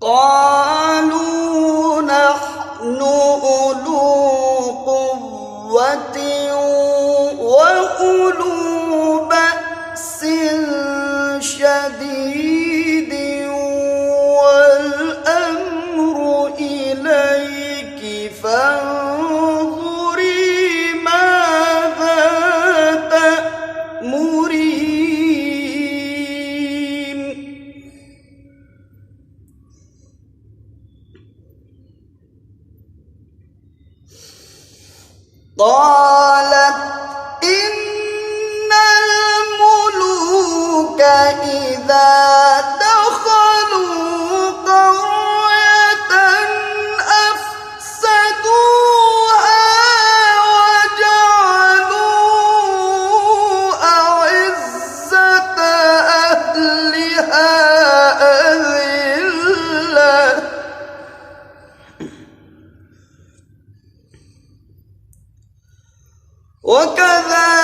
قالوا نحن أولو قوة وأولو بأس شديد والأمر إليك فانظري ماذا تأمرين. قالت إن الملوك إذا دخلوا قرية أفسدوها وجعلوا أعزة أهلها أذلة وكذلك